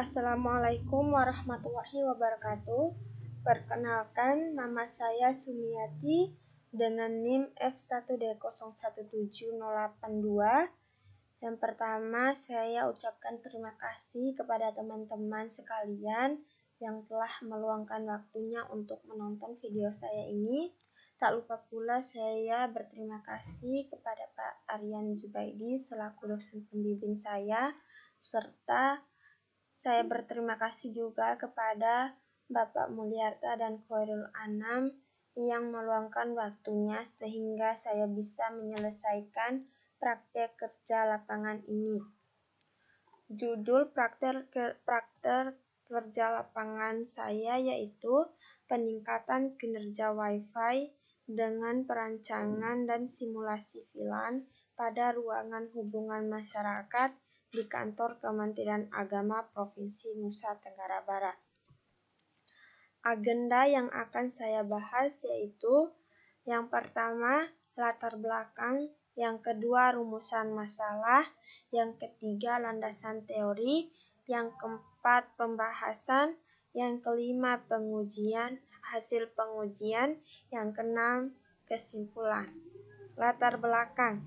Assalamualaikum warahmatullahi wabarakatuh. Perkenalkan, nama saya Sumiati dengan NIM F1D017082. Yang pertama, saya ucapkan terima kasih kepada teman-teman sekalian yang telah meluangkan waktunya untuk menonton video saya ini. Tak lupa pula saya berterima kasih kepada Pak Aryan Zubaidi selaku dosen pembimbing saya, serta saya berterima kasih juga kepada Bapak Mulyarta dan Khairul Anam yang meluangkan waktunya sehingga saya bisa menyelesaikan praktek kerja lapangan ini. Judul praktek kerja lapangan saya yaitu peningkatan kinerja Wi-Fi dengan perancangan dan simulasi VLAN pada ruangan hubungan masyarakat di kantor Kementerian Agama Provinsi Nusa Tenggara Barat. Agenda yang akan saya bahas yaitu yang pertama, latar belakang, yang kedua, rumusan masalah, yang ketiga, landasan teori, yang keempat, pembahasan, yang kelima, pengujian, hasil pengujian, yang keenam, kesimpulan. Latar belakang.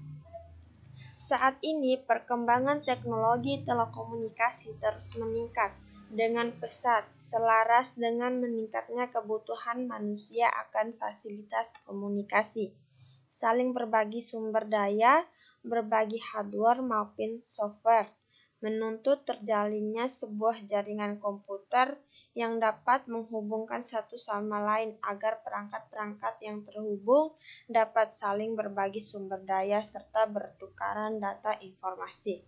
Saat ini perkembangan teknologi telekomunikasi terus meningkat dengan pesat, selaras dengan meningkatnya kebutuhan manusia akan fasilitas komunikasi, saling berbagi sumber daya, berbagi hardware maupun software, menuntut terjalinnya sebuah jaringan komputer yang dapat menghubungkan satu sama lain agar perangkat-perangkat yang terhubung dapat saling berbagi sumber daya serta bertukaran data informasi.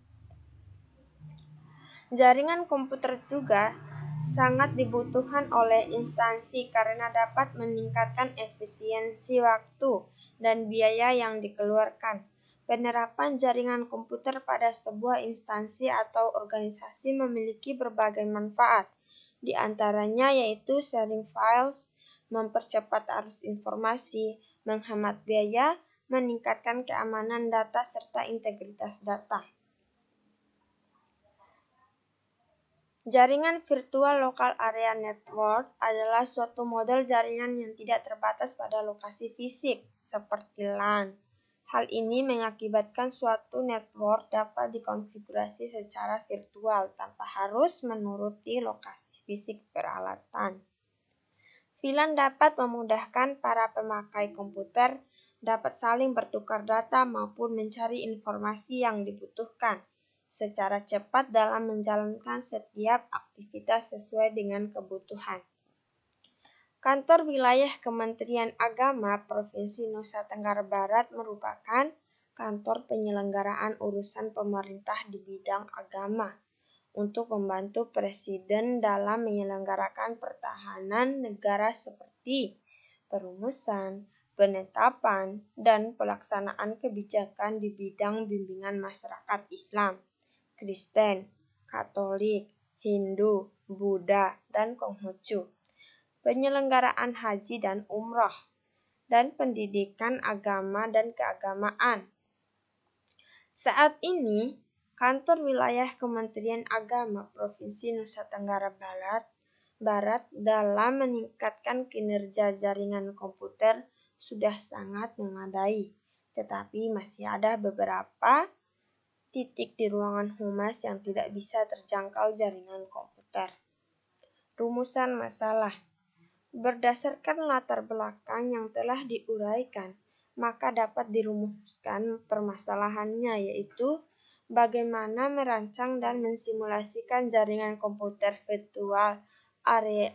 Jaringan komputer juga sangat dibutuhkan oleh instansi karena dapat meningkatkan efisiensi waktu dan biaya yang dikeluarkan. Penerapan jaringan komputer pada sebuah instansi atau organisasi memiliki berbagai manfaat. Di antaranya yaitu sharing files, mempercepat arus informasi, menghemat biaya, meningkatkan keamanan data serta integritas data. Jaringan virtual local area network adalah suatu model jaringan yang tidak terbatas pada lokasi fisik, seperti LAN. Hal ini mengakibatkan suatu network dapat dikonfigurasi secara virtual tanpa harus menuruti lokasi fisik peralatan. VLAN dapat memudahkan para pemakai komputer dapat saling bertukar data maupun mencari informasi yang dibutuhkan secara cepat dalam menjalankan setiap aktivitas sesuai dengan kebutuhan. Kantor Wilayah Kementerian Agama Provinsi Nusa Tenggara Barat merupakan kantor penyelenggaraan urusan pemerintah di bidang agama untuk membantu Presiden dalam menyelenggarakan pertahanan negara seperti perumusan, penetapan, dan pelaksanaan kebijakan di bidang bimbingan masyarakat Islam, Kristen, Katolik, Hindu, Buddha, dan Konghucu, penyelenggaraan haji dan umroh, dan pendidikan agama dan keagamaan. Saat ini, Kantor Wilayah Kementerian Agama Provinsi Nusa Tenggara Barat dalam meningkatkan kinerja jaringan komputer sudah sangat memadai, tetapi masih ada beberapa titik di ruangan humas yang tidak bisa terjangkau jaringan komputer. Rumusan masalah. Berdasarkan latar belakang yang telah diuraikan, maka dapat dirumuskan permasalahannya yaitu bagaimana merancang dan mensimulasikan jaringan komputer virtual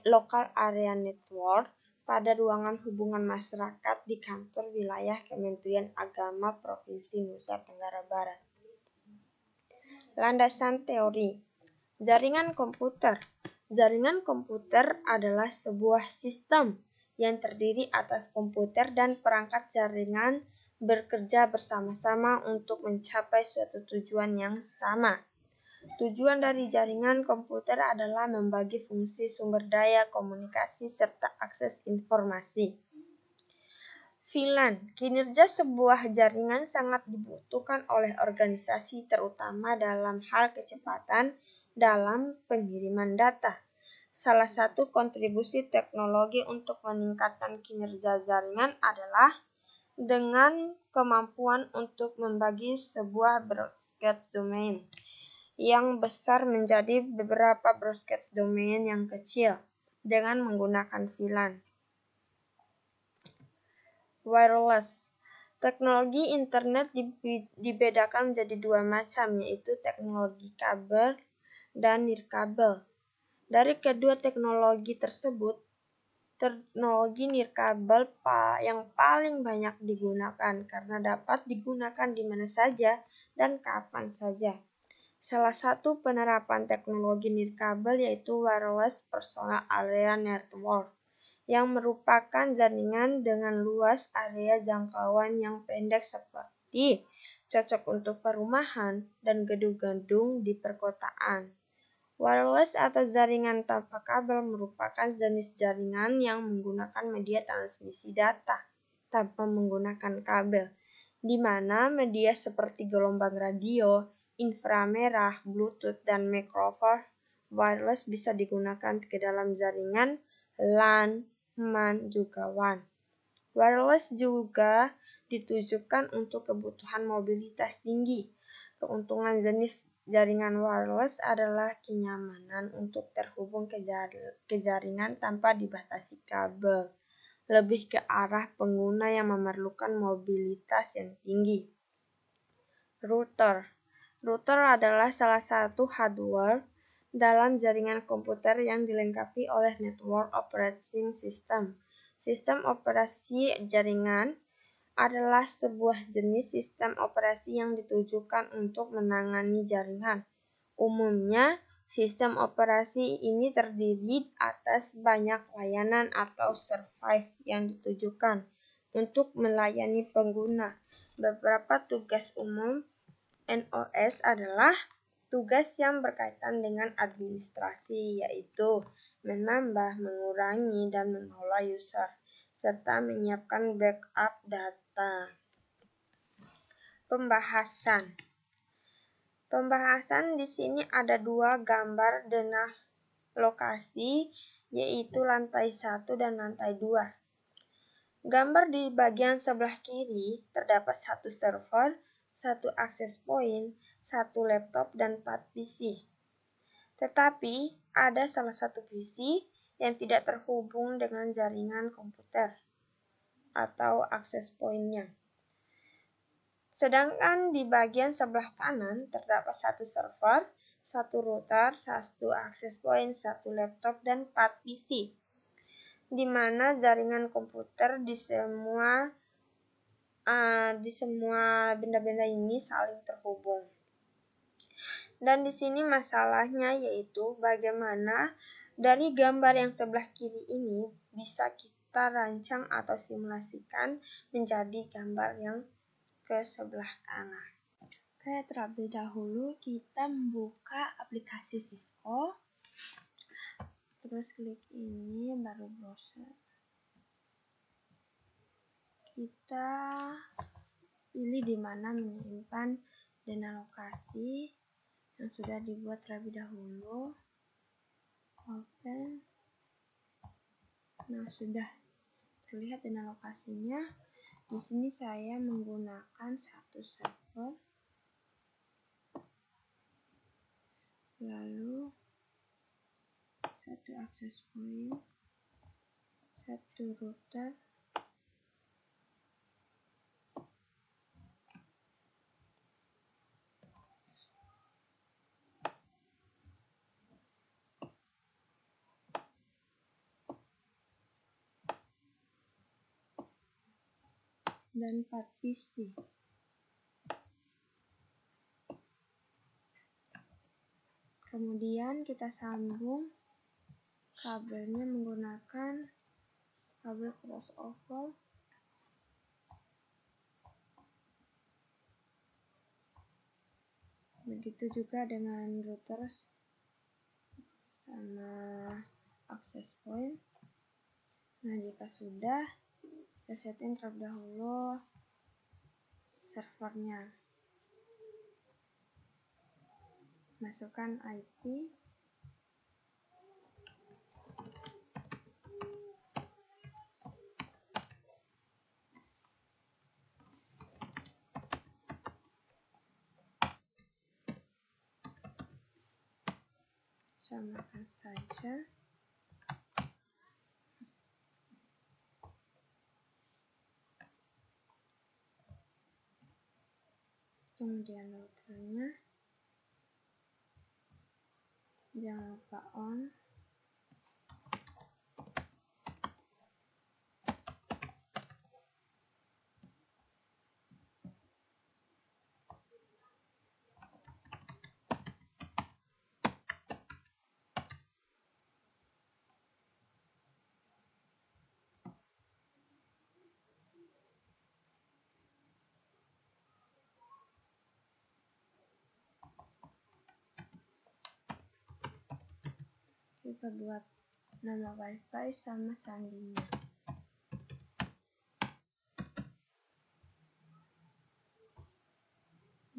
local area network pada ruangan hubungan masyarakat di kantor wilayah Kementerian Agama Provinsi Nusa Tenggara Barat. Landasan teori. Jaringan komputer. Jaringan komputer adalah sebuah sistem yang terdiri atas komputer dan perangkat jaringan bekerja bersama-sama untuk mencapai suatu tujuan yang sama. Tujuan dari jaringan komputer adalah membagi fungsi sumber daya komunikasi serta akses informasi. VLAN. Kinerja sebuah jaringan sangat dibutuhkan oleh organisasi terutama dalam hal kecepatan dalam pengiriman data. Salah satu kontribusi teknologi untuk meningkatkan kinerja jaringan adalah dengan kemampuan untuk membagi sebuah broadcast domain yang besar menjadi beberapa broadcast domain yang kecil dengan menggunakan VLAN. Wireless. Teknologi internet dibedakan menjadi dua macam, yaitu teknologi kabel dan nirkabel. Dari kedua teknologi tersebut, teknologi nirkabel yang paling banyak digunakan karena dapat digunakan di mana saja dan kapan saja. Salah satu penerapan teknologi nirkabel yaitu Wireless Personal Area Network, yang merupakan jaringan dengan luas area jangkauan yang pendek seperti cocok untuk perumahan dan gedung-gedung di perkotaan. Wireless atau jaringan tanpa kabel merupakan jenis jaringan yang menggunakan media transmisi data tanpa menggunakan kabel, di mana media seperti gelombang radio, inframerah, Bluetooth, dan microwave wireless bisa digunakan ke dalam jaringan LAN, MAN, juga WAN. Wireless juga ditujukan untuk kebutuhan mobilitas tinggi. Keuntungan jenis jaringan wireless adalah kenyamanan untuk terhubung ke jaringan tanpa dibatasi kabel, lebih ke arah pengguna yang memerlukan mobilitas yang tinggi. Router. Router adalah salah satu hardware dalam jaringan komputer yang dilengkapi oleh Network Operating System. Sistem operasi jaringan adalah sebuah jenis sistem operasi yang ditujukan untuk menangani jaringan. Umumnya, sistem operasi ini terdiri atas banyak layanan atau service yang ditujukan untuk melayani pengguna. Beberapa tugas umum NOS adalah tugas yang berkaitan dengan administrasi, yaitu menambah, mengurangi, dan mengelola user, serta menyiapkan backup data. Pembahasan di sini ada dua gambar denah lokasi, yaitu lantai 1 dan lantai 2. Gambar di bagian sebelah kiri terdapat satu server, satu access point, satu laptop, dan 4 PC. Tetapi ada salah satu PC yang tidak terhubung dengan jaringan komputer atau access point-nya. Sedangkan di bagian sebelah kanan terdapat satu server, satu router, satu access point, satu laptop, dan 4 PC, di mana jaringan komputer di semua benda-benda ini saling terhubung. Dan di sini masalahnya yaitu bagaimana dari gambar yang sebelah kiri ini bisa kita rancang atau simulasikan menjadi gambar yang ke sebelah kanan. Oke, terlebih dahulu kita membuka aplikasi Cisco. Terus klik ini, baru browser. Kita pilih di mana menyimpan dana lokasi yang sudah dibuat terlebih dahulu. Open. Nah, sudah terlihat dana lokasinya. Di sini saya menggunakan satu server, lalu satu access point, satu router, dan 4 PC. Kemudian kita sambung kabelnya menggunakan kabel crossover. Begitu juga dengan router sama access point. Nah, jika sudah, kita setting terlebih dahulu servernya. Masukkan IP, samakan saja. Kemudian routernya jangan lupa on. Kita buat nama wifi sama sandinya.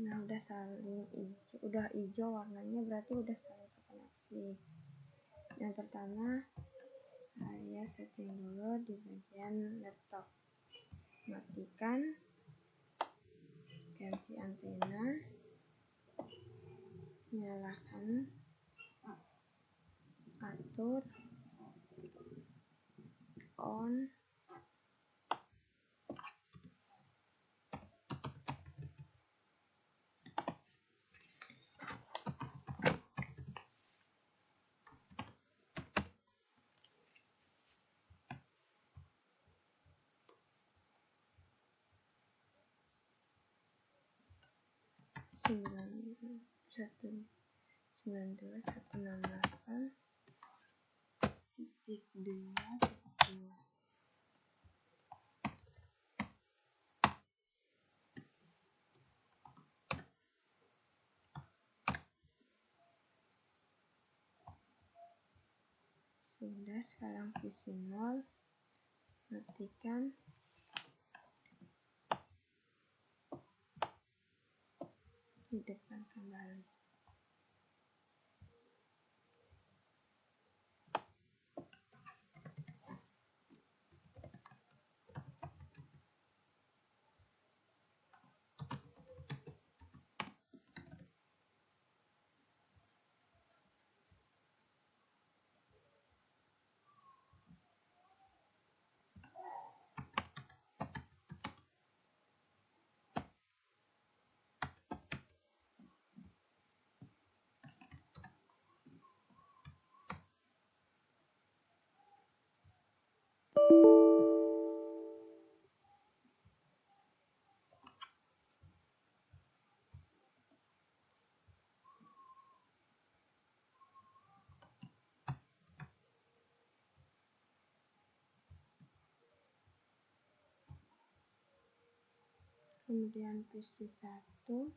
Nah, udah hijau warnanya, berarti udah saling terkoneksi. Yang pertama, saya setting dulu di bagian laptop. Matikan, ganti antena, nyalakan, atur, on, sembilan dua satu enam delapan titik dua. Sudah, sekarang visi 0, matikan, hidupkan kembali. Kemudian visi 1,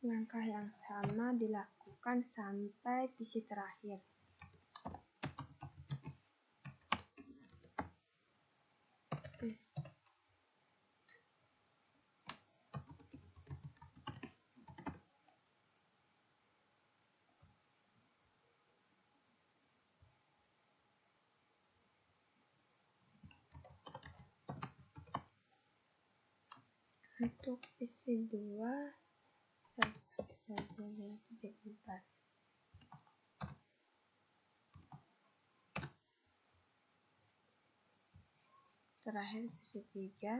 langkah yang sama dilakukan sampai visi terakhir. Untuk visi 2 saja titik 4. terakhir posisi 3.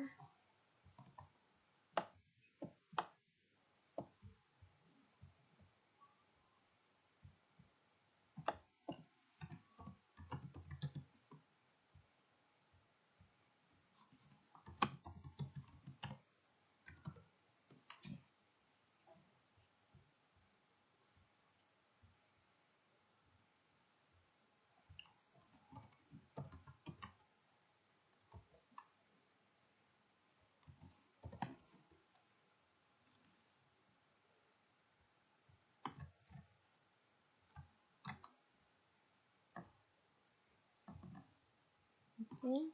Oke.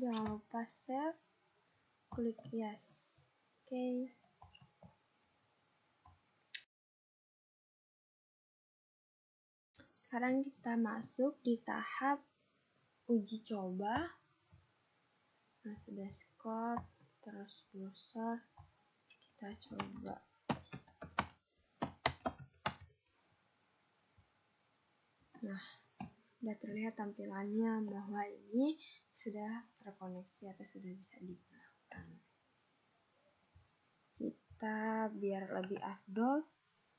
Jangan lupa save, klik yes. Oke. Sekarang kita masuk di tahap uji coba. Nah, sudah skor, terus browser, kita coba. Nah, sudah terlihat tampilannya bahwa ini sudah terkoneksi atau sudah bisa digunakan. Kita biar lebih afdol,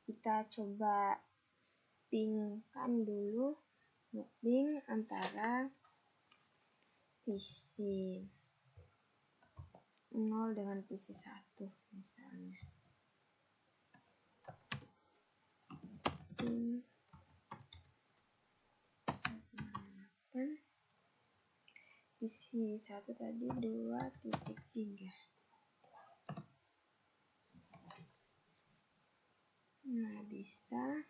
kita coba pingkan dulu, ping antara PC 0 dengan PC 1 misalnya. Ping 1,8, PC 1 tadi 2.3. Nah, bisa.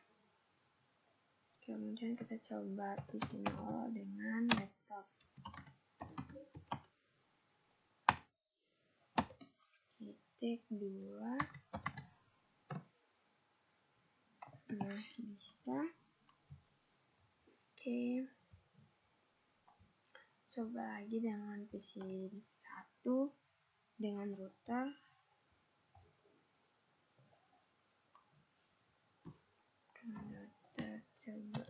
Kemudian kita coba PC 0 dengan laptop. Titik 2. Nah, bisa. Oke. Coba lagi dengan PC 1 dengan router. Coba.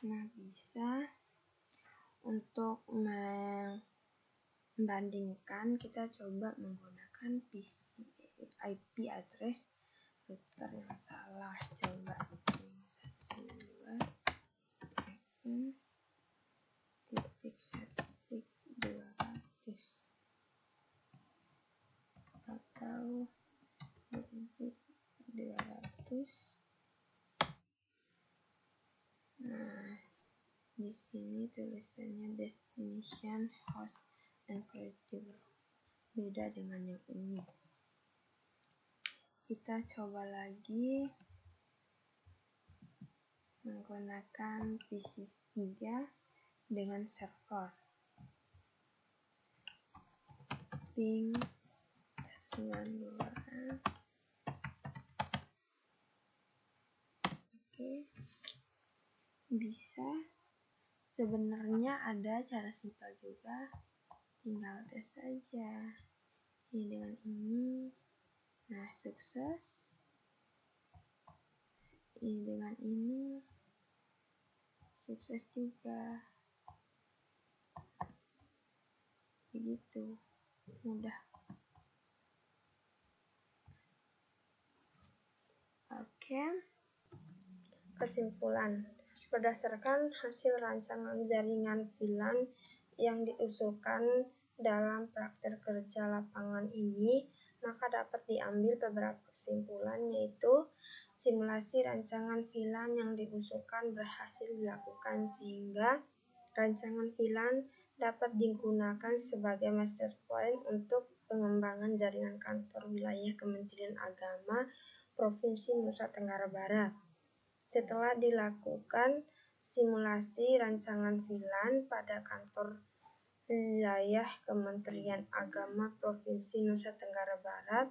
Nah, bisa. Untuk membandingkan, kita coba menggunakan PC IP address router yang salah. Coba 1.1.200 atau 200. Nah, di sini tulisannya destination host encrypted, beda dengan yang ini. Kita coba lagi menggunakan PC 3 dengan server. Ping 192. Oke. Bisa. Sebenarnya ada cara simpel juga, tinggal tes saja. Ini dengan ini. Nah, sukses. Ini dengan ini. Sukses juga. Begitu. Mudah. Oke. Kesimpulan. Berdasarkan hasil rancangan jaringan VLAN yang diusulkan dalam praktek kerja lapangan ini, maka dapat diambil beberapa kesimpulan, yaitu simulasi rancangan VLAN yang diusulkan berhasil dilakukan sehingga rancangan VLAN dapat digunakan sebagai master plan untuk pengembangan jaringan kantor wilayah Kementerian Agama Provinsi Nusa Tenggara Barat. Setelah dilakukan simulasi rancangan VLAN pada kantor wilayah Kementerian Agama Provinsi Nusa Tenggara Barat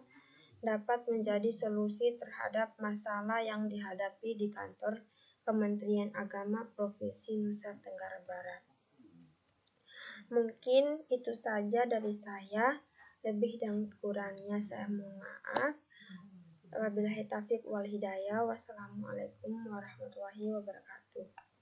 dapat menjadi solusi terhadap masalah yang dihadapi di kantor Kementerian Agama Provinsi Nusa Tenggara Barat. Mungkin itu saja dari saya, lebih dan kurangnya saya mohon maaf. Wabillahi taufiq wal hidayah. Wassalamualaikum warahmatullahi wabarakatuh.